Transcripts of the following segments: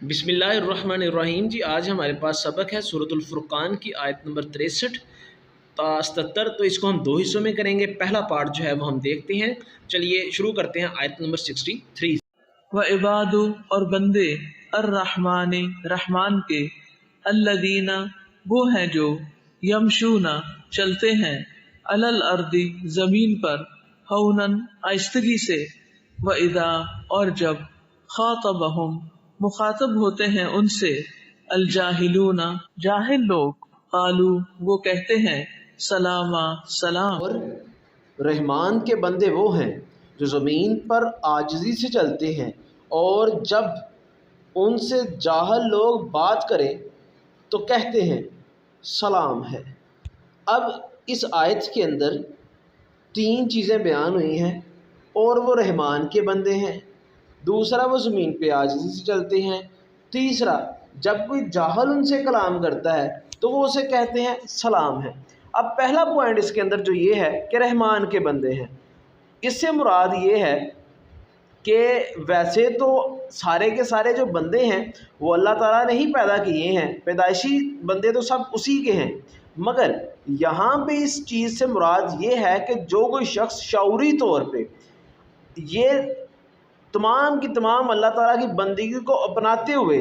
بسم اللہ الرحمن الرحیم جی، آج ہمارے پاس سبق ہے سورۃ الفرقان کی آیت نمبر 63 تا 77۔ تو اس کو ہم دو حصوں میں کریں گے۔ پہلا پارٹ جو ہے وہ ہم دیکھتے ہیں۔ چلیے شروع کرتے ہیں آیت نمبر 63۔ وعباد اور بندے الرحمن رحمان کے الذین وہ ہیں جو یمشون چلتے ہیں علی الارض زمین پر ہونن آہستگی سے واذا اور جب خاطبہم مخاطب ہوتے ہیں ان سے الجاہلون جاہل لوگ قالو وہ کہتے ہیں سلاما سلام۔ اور رحمان کے بندے وہ ہیں جو زمین پر عاجزی سے چلتے ہیں، اور جب ان سے جاہل لوگ بات کریں تو کہتے ہیں سلام ہے۔ اب اس آیت کے اندر تین چیزیں بیان ہوئی ہیں، اور وہ رحمان کے بندے ہیں، دوسرا وہ زمین پہ عاجزی سے چلتے ہیں، تیسرا جب کوئی جاہل ان سے کلام کرتا ہے تو وہ اسے کہتے ہیں سلام ہے۔ اب پہلا پوائنٹ اس کے اندر جو یہ ہے کہ رحمان کے بندے ہیں، اس سے مراد یہ ہے کہ ویسے تو سارے کے سارے جو بندے ہیں وہ اللہ تعالیٰ نے ہی پیدا کیے ہیں، پیدائشی بندے تو سب اسی کے ہیں، مگر یہاں پہ اس چیز سے مراد یہ ہے کہ جو کوئی شخص شعوری طور پہ یہ تمام کی تمام اللہ تعالیٰ کی بندگی کو اپناتے ہوئے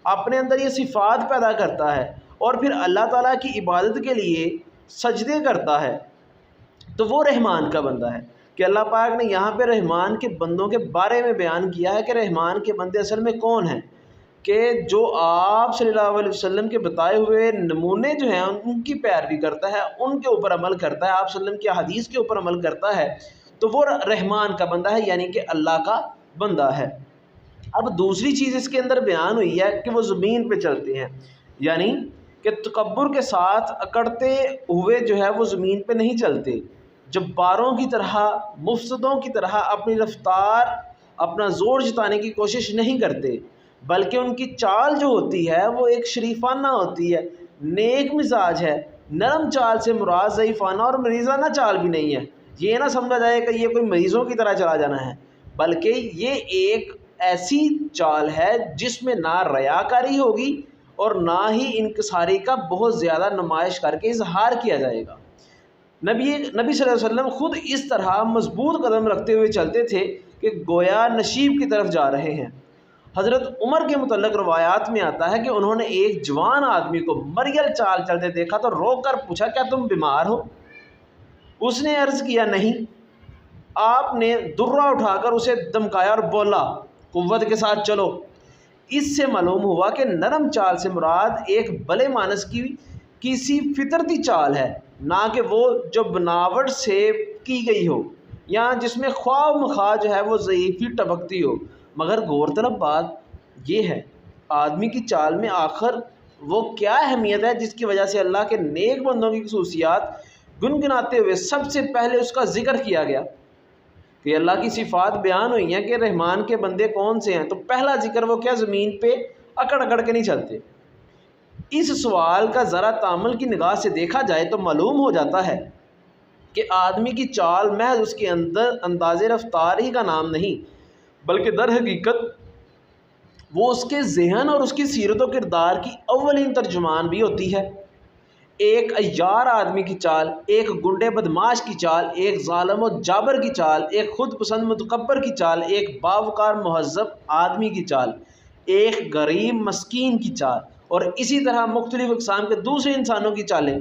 اپنے اندر یہ صفات پیدا کرتا ہے اور پھر اللہ تعالیٰ کی عبادت کے لیے سجدے کرتا ہے، تو وہ رحمان کا بندہ ہے۔ کہ اللہ پاک نے یہاں پہ رحمان کے بندوں کے بارے میں بیان کیا ہے کہ رحمان کے بندے اصل میں کون ہیں، کہ جو آپ صلی اللہ علیہ وسلم کے بتائے ہوئے نمونے جو ہیں ان کی پیروی کرتا ہے، ان کے اوپر عمل کرتا ہے، آپ صلی اللہ علیہ وسلم کی حدیث کے اوپر عمل کرتا ہے، تو وہ رحمان کا بندہ ہے، یعنی کہ اللہ کا بندہ ہے۔ اب دوسری چیز اس کے اندر بیان ہوئی ہے کہ وہ زمین پہ چلتے ہیں، یعنی کہ تکبر کے ساتھ اکڑتے ہوئے جو ہے وہ زمین پہ نہیں چلتے، جباروں کی طرح مفسدوں کی طرح اپنی رفتار اپنا زور جتانے کی کوشش نہیں کرتے، بلکہ ان کی چال جو ہوتی ہے وہ ایک شریفانہ ہوتی ہے، نیک مزاج ہے۔ نرم چال سے مراد ضعیفانہ اور مریضانہ چال بھی نہیں ہے، یہ نہ سمجھا جائے کہ یہ کوئی مریضوں کی طرح چلا جانا ہے، بلکہ یہ ایک ایسی چال ہے جس میں نہ ریاکاری ہوگی اور نہ ہی انکساری کا بہت زیادہ نمائش کر کے اظہار کیا جائے گا۔ نبی صلی اللہ علیہ وسلم خود اس طرح مضبوط قدم رکھتے ہوئے چلتے تھے کہ گویا نشیب کی طرف جا رہے ہیں۔ حضرت عمر کے متعلق روایات میں آتا ہے کہ انہوں نے ایک جوان آدمی کو مریل چال چلتے دیکھا تو روک کر پوچھا کیا تم بیمار ہو؟ اس نے عرض کیا نہیں۔ آپ نے درہ اٹھا کر اسے دمکایا اور بولا قوت کے ساتھ چلو۔ اس سے معلوم ہوا کہ نرم چال سے مراد ایک بلے مانس کی کسی فطرتی چال ہے، نہ کہ وہ جو بناوٹ سے کی گئی ہو یا جس میں خواہ مخواہ جو ہے وہ ضعیفی ٹپکتی ہو۔ مگر غور طلب بات یہ ہے آدمی کی چال میں آخر وہ کیا اہمیت ہے جس کی وجہ سے اللہ کے نیک بندوں کی خصوصیات گنگناتے ہوئے سب سے پہلے اس کا ذکر کیا گیا کہ اللہ کی صفات بیان ہوئی ہیں کہ رحمان کے بندے کون سے ہیں، تو پہلا ذکر وہ کیا زمین پہ اکڑ اکڑ کے نہیں چلتے۔ اس سوال کا ذرا تامل کی نگاہ سے دیکھا جائے تو معلوم ہو جاتا ہے کہ آدمی کی چال محض اس کے اندر انداز رفتار ہی کا نام نہیں، بلکہ در حقیقت وہ اس کے ذہن اور اس کی سیرت و کردار کی اولین ترجمان بھی ہوتی ہے۔ ایک عیار آدمی کی چال، ایک گنڈے بدماش کی چال، ایک ظالم و جابر کی چال، ایک خود پسند متکبر کی چال، ایک باوقار مہذب آدمی کی چال، ایک غریب مسکین کی چال، اور اسی طرح مختلف اقسام کے دوسرے انسانوں کی چالیں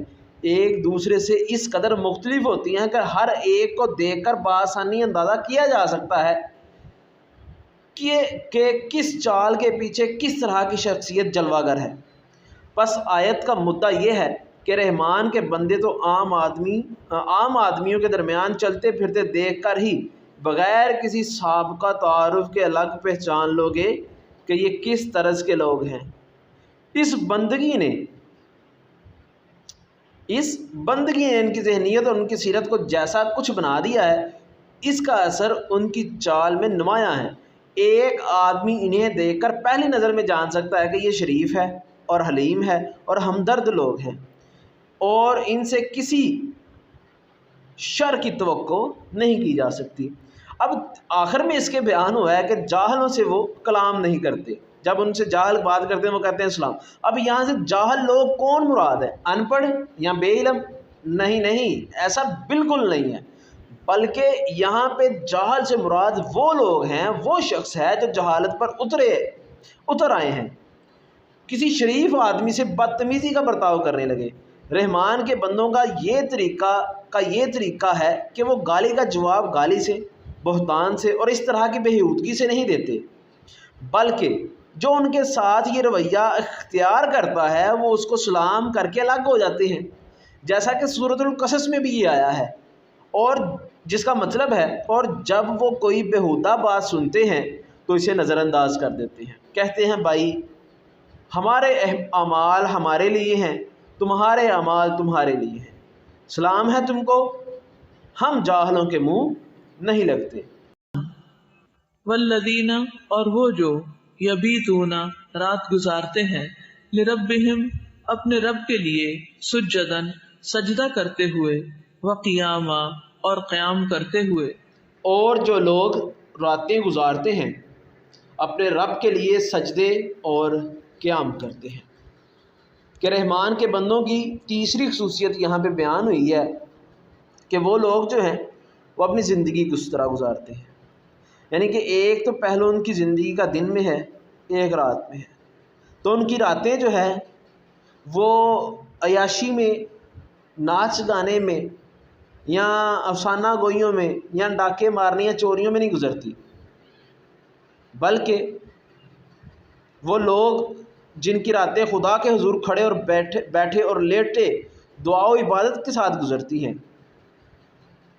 ایک دوسرے سے اس قدر مختلف ہوتی ہیں کہ ہر ایک کو دیکھ کر بآسانی اندازہ کیا جا سکتا ہے کہ کس چال کے پیچھے کس طرح کی شخصیت جلوہ گر ہے۔ پس آیت کا مدعا یہ ہے کہ رحمان کے بندے تو عام آدمیوں کے درمیان چلتے پھرتے دیکھ کر ہی بغیر کسی سابقہ تعارف کے الگ پہچان لوگے کہ یہ کس طرز کے لوگ ہیں۔ اس بندگی نے ان کی ذہنیت اور ان کی سیرت کو جیسا کچھ بنا دیا ہے، اس کا اثر ان کی چال میں نمایاں ہے۔ ایک آدمی انہیں دیکھ کر پہلی نظر میں جان سکتا ہے کہ یہ شریف ہے اور حلیم ہے اور ہمدرد لوگ ہیں، اور ان سے کسی شر کی توقع نہیں کی جا سکتی۔ اب آخر میں اس کے بیان ہوا ہے کہ جاہلوں سے وہ کلام نہیں کرتے، جب ان سے جاہل بات کرتے ہیں وہ کہتے ہیں اسلام. اب یہاں سے جاہل لوگ کون مراد ہے؟ ان پڑھ یا بے علم؟ نہیں، ایسا بالکل نہیں ہے، بلکہ یہاں پہ جاہل سے مراد وہ لوگ ہیں، وہ شخص ہے جو جہالت پر اتر آئے ہیں، کسی شریف آدمی سے بدتمیزی کا برتاؤ کرنے لگے. رحمان کے بندوں کا یہ طریقہ ہے کہ وہ گالی کا جواب گالی سے، بہتان سے اور اس طرح کی بےہودگی سے نہیں دیتے، بلکہ جو ان کے ساتھ یہ رویہ اختیار کرتا ہے وہ اس کو سلام کر کے الگ ہو جاتے ہیں، جیسا کہ سورۃ القصص میں بھی یہ آیا ہے، اور جس کا مطلب ہے اور جب وہ کوئی بیہودہ بات سنتے ہیں تو اسے نظر انداز کر دیتے ہیں، کہتے ہیں بھائی ہمارے اعمال ہمارے لیے ہیں، تمہارے اعمال تمہارے لیے ہیں، سلام ہے تم کو، ہم جاہلوں کے منہ نہیں لگتے. والذین، اور وہ جو یبیتون، رات گزارتے ہیں، لربہم، اپنے رب کے لیے، سجدن، سجدہ کرتے ہوئے، وقیاما، اور قیام کرتے ہوئے. اور جو لوگ راتیں گزارتے ہیں اپنے رب کے لیے سجدے اور قیام کرتے ہیں، کہ رحمان کے بندوں کی تیسری خصوصیت یہاں پہ بیان ہوئی ہے کہ وہ لوگ جو ہیں وہ اپنی زندگی کس طرح گزارتے ہیں، یعنی کہ ایک تو پہلو ان کی زندگی کا دن میں ہے، ایک رات میں ہے، تو ان کی راتیں جو ہے وہ عیاشی میں، ناچ گانے میں یا افسانہ گوئیوں میں یا ڈاکے مارنے یا چوریوں میں نہیں گزرتی، بلکہ وہ لوگ جن کی راتیں خدا کے حضور کھڑے اور بیٹھے اور لیٹے دعا و عبادت کے ساتھ گزرتی ہیں.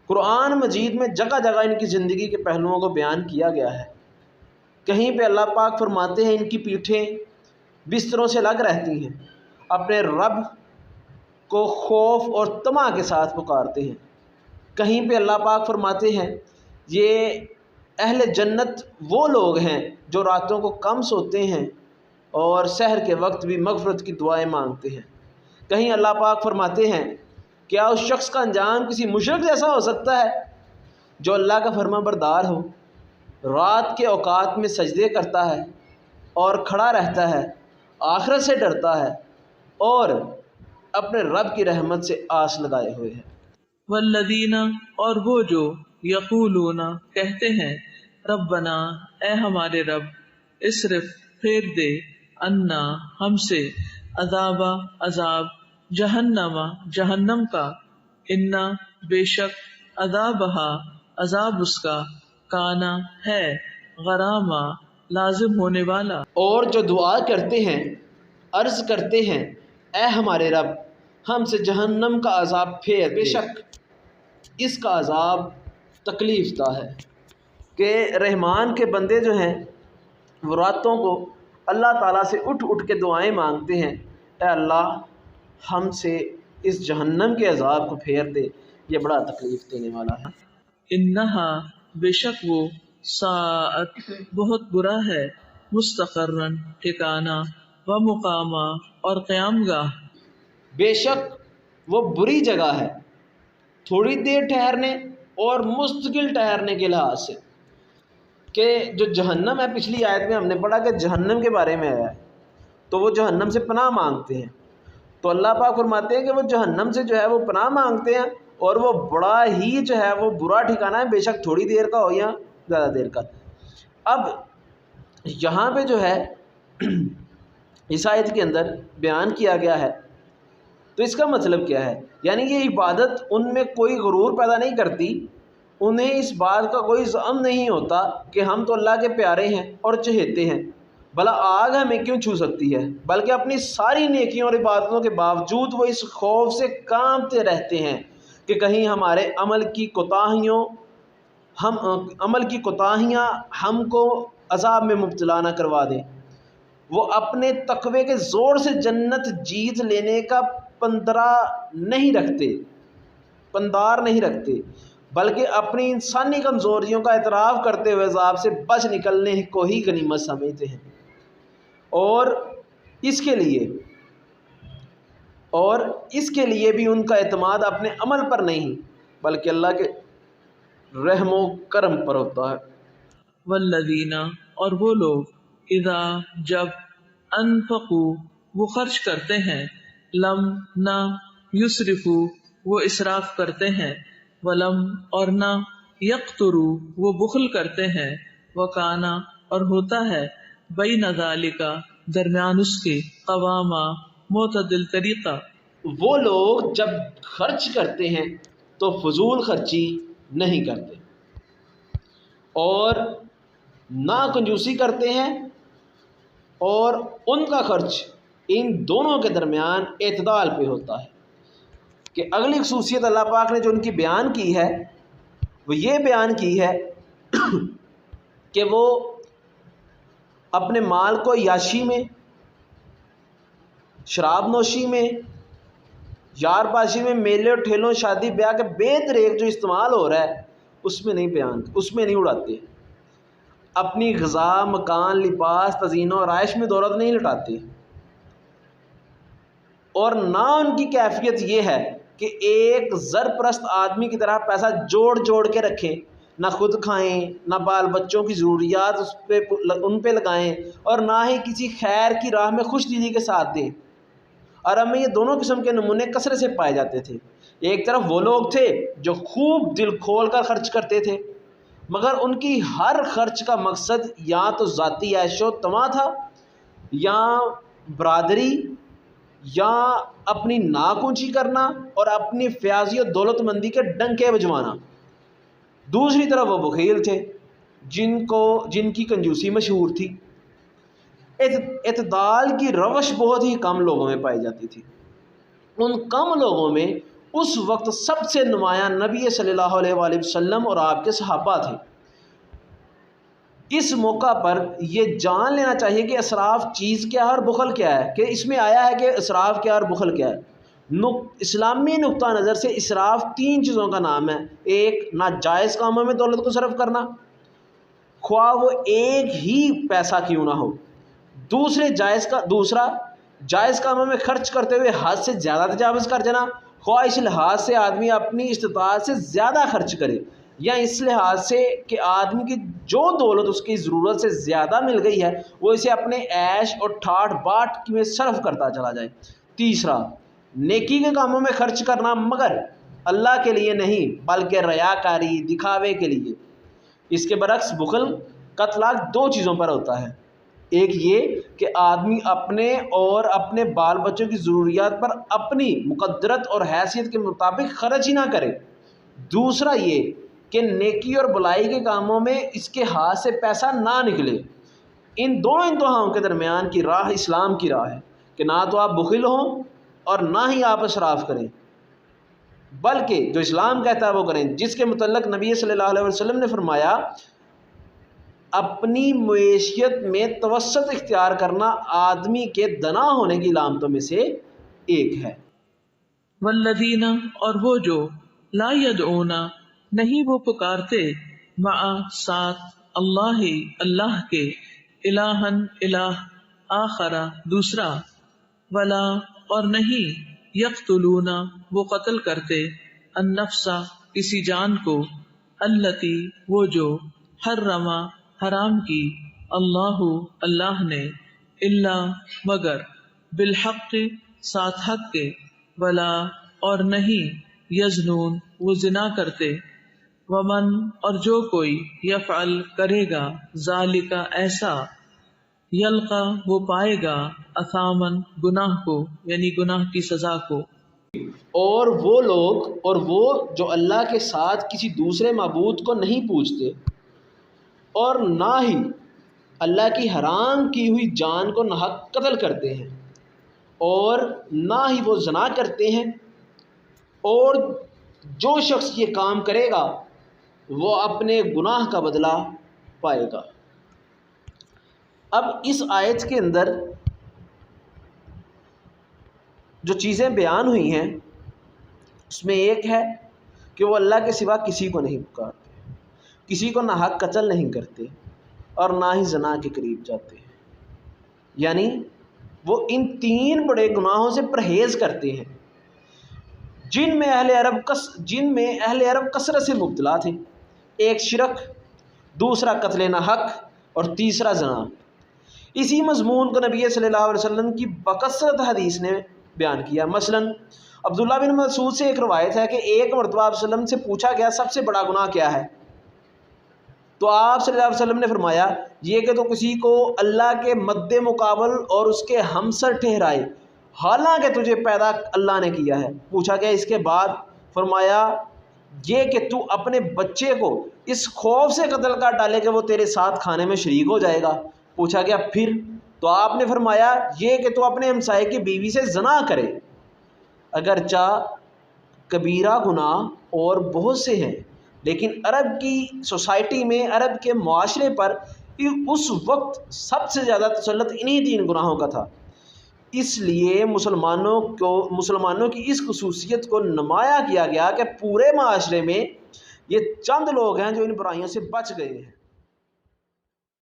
قرآن مجید میں جگہ جگہ ان کی زندگی کے پہلوؤں کو بیان کیا گیا ہے. کہیں پہ اللہ پاک فرماتے ہیں ان کی پیٹھیں بستروں سے الگ رہتی ہیں، اپنے رب کو خوف اور طمع کے ساتھ پکارتے ہیں. کہیں پہ اللہ پاک فرماتے ہیں یہ اہل جنت وہ لوگ ہیں جو راتوں کو کم سوتے ہیں اور سحر کے وقت بھی مغفرت کی دعائیں مانگتے ہیں. کہیں اللہ پاک فرماتے ہیں کیا اس شخص کا انجام کسی مشرک جیسا ہو سکتا ہے جو اللہ کا فرما بردار ہو، رات کے اوقات میں سجدے کرتا ہے اور کھڑا رہتا ہے، آخرت سے ڈرتا ہے اور اپنے رب کی رحمت سے آس لگائے ہوئے ہے. والذین، اور وہ جو یقولون، کہتے ہیں، ربنا، اے ہمارے رب، اسرف، پھیر دے، انا، ہم سے، عذاب، جہنم، جہنم کا، انا، بے شک، عذابہا، عذاب اس کا، کانا، ہے، غراما، لازم ہونے والا. اور جو دعا کرتے ہیں، عرض کرتے ہیں اے ہمارے رب ہم سے جہنم کا عذاب پھیر دے، بے شک اس کا عذاب تکلیف دہ ہے. کہ رحمان کے بندے جو ہیں وہ راتوں کو اللہ تعالیٰ سے اٹھ کے دعائیں مانگتے ہیں، اے اللہ ہم سے اس جہنم کے عذاب کو پھیر دے، یہ بڑا تکلیف دینے والا ہے. انہا، بے شک وہ، ساعت، بہت برا ہے، مستقرن، ٹھکانہ، و مقامہ، اور قیام گاہ. بے شک وہ بری جگہ ہے تھوڑی دیر ٹھہرنے اور مستقل ٹھہرنے کے لحاظ سے. کہ جو جہنم ہے، پچھلی آیت میں ہم نے پڑھا کہ جہنم کے بارے میں آیا ہے، تو وہ جہنم سے پناہ مانگتے ہیں، تو اللہ پاک فرماتے ہیں کہ وہ جہنم سے جو ہے وہ پناہ مانگتے ہیں اور وہ بڑا ہی جو ہے وہ برا ٹھکانہ ہے، بے شک تھوڑی دیر کا ہو یا زیادہ دیر کا. اب یہاں پہ جو ہے اس آیت کے اندر بیان کیا گیا ہے، تو اس کا مطلب کیا ہے؟ یعنی یہ عبادت ان میں کوئی غرور پیدا نہیں کرتی، انہیں اس بات کا کوئی زعم نہیں ہوتا کہ ہم تو اللہ کے پیارے ہیں اور چہیتے ہیں، بھلا آگ ہمیں کیوں چھو سکتی ہے، بلکہ اپنی ساری نیکیوں اور عبادتوں کے باوجود وہ اس خوف سے کانپتے رہتے ہیں کہ کہیں ہمارے عمل کی کوتاہیاں ہم کو عذاب میں مبتلا نہ کروا دیں. وہ اپنے تقوی کے زور سے جنت جیت لینے کا پندار نہیں رکھتے، بلکہ اپنی انسانی کمزوریوں کا اعتراف کرتے ہوئے عذاب سے بچ نکلنے کو ہی غنیمت سمجھتے ہیں، اور اس کے لیے بھی ان کا اعتماد اپنے عمل پر نہیں بلکہ اللہ کے رحم و کرم پر ہوتا ہے. والذین، اور وہ لوگ، اذا جب انفقو وہ خرچ کرتے ہیں، لم نہ، یسرفو وہ اسراف کرتے ہیں، ولم اور نہ، یقترو وہ بخل کرتے ہیں، وکانا اور ہوتا ہے، بین ذالک درمیان اس کے، قواما معتدل طریقہ۔ وہ لوگ جب خرچ کرتے ہیں تو فضول خرچی نہیں کرتے اور نہ کنجوسی کرتے ہیں، اور ان کا خرچ ان دونوں کے درمیان اعتدال پہ ہوتا ہے۔ کہ اگلی خصوصیت اللہ پاک نے جو ان کی بیان کی ہے وہ یہ بیان کی ہے کہ وہ اپنے مال کو عیاشی میں، شراب نوشی میں، یار باشی میں، میلے اور ٹھیلوں، شادی بیاہ کے بے دریغ جو استعمال ہو رہا ہے اس میں نہیں اڑاتے، اپنی غذا، مکان، لباس، تزئین و آرائش میں دولت نہیں لٹاتے، اور نہ ان کی کیفیت یہ ہے کہ ایک زر پرست آدمی کی طرح پیسہ جوڑ کے رکھیں، نہ خود کھائیں، نہ بال بچوں کی ضروریات ان پہ لگائیں، اور نہ ہی کسی خیر کی راہ میں خوش دلی کے ساتھ دیں۔ عرب میں یہ دونوں قسم کے نمونے کثرت سے پائے جاتے تھے۔ ایک طرف وہ لوگ تھے جو خوب دل کھول کر خرچ کرتے تھے، مگر ان کی ہر خرچ کا مقصد یا تو ذاتی عیش و طمع تھا، یا برادری، یا اپنی ناک اونچی کرنا اور اپنی فیاضی و دولت مندی کے ڈنکے بجوانا۔ دوسری طرف وہ بخیل تھے جن کی کنجوسی مشہور تھی۔ اعتدال کی روش بہت ہی کم لوگوں میں پائی جاتی تھی۔ ان کم لوگوں میں اس وقت سب سے نمایاں نبی صلی اللہ علیہ وآلہ وسلم اور آپ کے صحابہ تھے۔ اس موقع پر یہ جان لینا چاہیے کہ اسراف چیز کیا ہے اور بخل کیا ہے، کہ اس میں آیا ہے کہ اسراف کیا اور بخل کیا ہے۔ اسلامی نقطہ نظر سے اسراف 3 چیزوں کا نام ہے۔ ایک، ناجائز کاموں میں دولت کو صرف کرنا، خواہ وہ ایک ہی پیسہ کیوں نہ ہو۔ دوسرا، جائز کاموں میں خرچ کرتے ہوئے حد سے زیادہ تجاوز کر جانا، خواہ اس لحاظ سے آدمی اپنی استطاعت سے زیادہ خرچ کرے، یا اس لحاظ سے کہ آدمی کی جو دولت اس کی ضرورت سے زیادہ مل گئی ہے وہ اسے اپنے عیش اور ٹھاٹ باٹ میں صرف کرتا چلا جائے۔ تیسرا، نیکی کے کاموں میں خرچ کرنا مگر اللہ کے لیے نہیں بلکہ ریاکاری، دکھاوے کے لیے۔ اس کے برعکس بخل کا اطلاق 2 چیزوں پر ہوتا ہے۔ ایک یہ کہ آدمی اپنے اور اپنے بال بچوں کی ضروریات پر اپنی مقدرت اور حیثیت کے مطابق خرچ ہی نہ کرے۔ دوسرا یہ کہ نیکی اور بلائی کے کاموں میں اس کے ہاتھ سے پیسہ نہ نکلے۔ ان دونوں انتہاؤں کے درمیان کی راہ اسلام کی راہ ہے کہ نہ تو آپ بخیل ہوں اور نہ ہی آپ اسراف کریں، بلکہ جو اسلام کہتا ہے وہ کریں، جس کے متعلق نبی صلی اللہ علیہ وسلم نے فرمایا اپنی معیشت میں توسط اختیار کرنا آدمی کے دنا ہونے کی علامتوں میں سے ایک ہے۔ والذین اور وہ جو لا یدعون نہیں وہ پکارتے، مع ساتھ، اللہ کے، الہن الہ، آخر دوسرا، ولا اور نہیں، یقتلون وہ قتل کرتے، النفس کسی جان کو، التی وہ جو، حرم حرام کی، اللہ نے، الا مگر، بالحق ساتھ حق کے، ولا اور نہیں، یزنون وہ زنا کرتے، ومن اور جو کوئی، یفعل کرے گا، ذالک ایسا، یلقا وہ پائے گا، اثامن گناہ کو، یعنی گناہ کی سزا کو۔ اور وہ لوگ اور وہ جو اللہ کے ساتھ کسی دوسرے معبود کو نہیں پوجتے اور نہ ہی اللہ کی حرام کی ہوئی جان کو ناحق قتل کرتے ہیں، اور نہ ہی وہ زنا کرتے ہیں، اور جو شخص یہ کام کرے گا وہ اپنے گناہ کا بدلہ پائے گا۔ اب اس آیت کے اندر جو چیزیں بیان ہوئی ہیں اس میں ایک ہے کہ وہ اللہ کے سوا کسی کو نہیں پکارتے، کسی کو ناحق قتل نہیں کرتے، اور نہ ہی زنا کے قریب جاتے ہیں، یعنی وہ ان 3 بڑے گناہوں سے پرہیز کرتے ہیں جن میں اہل عرب کثرت سے مبتلا تھے۔ ایک شرک، دوسرا قتل ناحق، اور تیسرا زنا۔ اسی مضمون کو نبی صلی اللہ علیہ وسلم کی بکثرت حدیث نے بیان کیا۔ مثلاً عبداللہ بن مسعود سے ایک روایت ہے کہ ایک مرتبہ آپ صلی اللہ علیہ وسلم سے پوچھا گیا سب سے بڑا گناہ کیا ہے، تو آپ صلی اللہ علیہ وسلم نے فرمایا یہ کہ تو کسی کو اللہ کے مد مقابل اور اس کے ہمسر ٹھہرائے حالانکہ تجھے پیدا اللہ نے کیا ہے۔ پوچھا گیا اس کے بعد، فرمایا یہ کہ تو اپنے بچے کو اس خوف سے قتل کر ڈالے کہ وہ تیرے ساتھ کھانے میں شریک ہو جائے گا۔ پوچھا گیا پھر، تو آپ نے فرمایا یہ کہ تو اپنے ہمسائے کی بیوی سے زنا کرے۔ اگرچہ کبیرہ گناہ اور بہت سے ہیں، لیکن عرب کی سوسائٹی میں، عرب کے معاشرے پر اس وقت سب سے زیادہ تسلط انہی 3 گناہوں کا تھا۔ اس لیے مسلمانوں کی اس خصوصیت کو نمایاں کیا گیا کہ پورے معاشرے میں یہ چند لوگ ہیں جو ان برائیوں سے بچ گئے ہیں۔